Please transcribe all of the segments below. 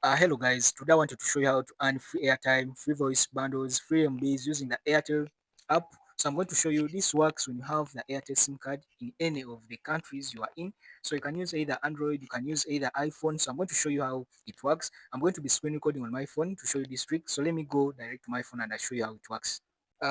Hello guys, today I wanted to show you how to earn free airtime, free voice bundles, free MBs using the Airtel app. So I'm going to show you this works when you have the Airtel SIM card in any of the countries you are in. So you can use either Android, you can use either iPhone. So I'm going to show you how it works. I'm going to be screen recording on my phone to show you this trick. So let me go direct to my phone and I'll show you how it works.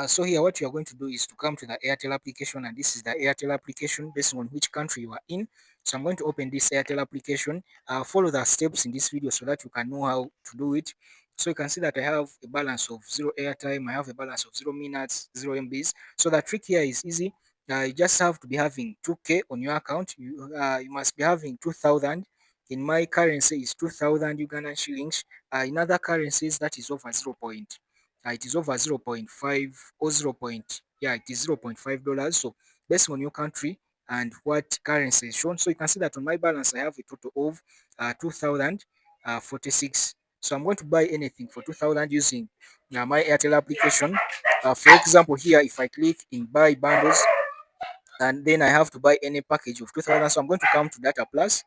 So here what you are going to do is to come to the Airtel application, and this is the Airtel application based on which country you are in. So I'm going to open this Airtel application. Follow the steps in this video so that you can know how to do it. So you can see that I have a balance of 0 airtime, I have a balance of 0 minutes, 0 MBs. So the trick here is easy. You just have to be having 2K on your account. You must be having 2,000. In my currency is 2,000 Ugandan shillings. In other currencies that is over 0. It is over zero point 0.5 or 0. Yeah, it is $0.5. So based on your country and what currency is shown. So you can see that on my balance, I have a total of 2,046. So I'm going to buy anything for 2,000 using my Airtel application. For example, here, if I click in buy bundles, and then I have to buy any package of 2,000. So I'm going to come to Data Plus.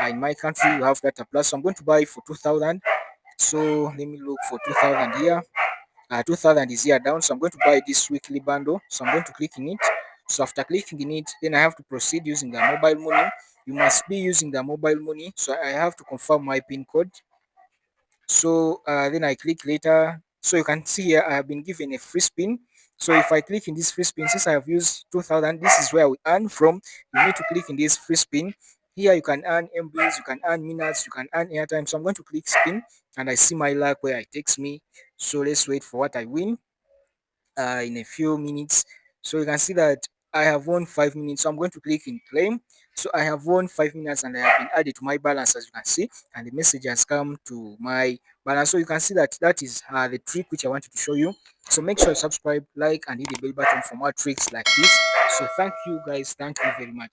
In my country, we have Data Plus. So I'm going to buy for 2,000. So let me look for 2,000 here. 2,000 is here down, so I'm going to buy this weekly bundle. So I'm going to click in it. So after clicking in it, then I have to proceed using the mobile money. You must be using the mobile money, so I have to confirm my pin code. So then I click later. So you can see here I have been given a free spin. So if I click in this free spin, since I have used 2,000, this is where we earn from. You need to click in this free spin. Here you can earn MBs, you can earn minutes, you can earn airtime. So I'm going to click spin, and I see my luck where it takes me. So let's wait for what I win in a few minutes. So you can see that I have won 5 minutes. So I'm going to click in claim. So I have won 5 minutes and I have been added to my balance, as you can see, and the message has come to my balance. So you can see that that is the trick which I wanted to show you. So make sure you subscribe, like, and hit the bell button for more tricks like this. So thank you guys. Thank you very much.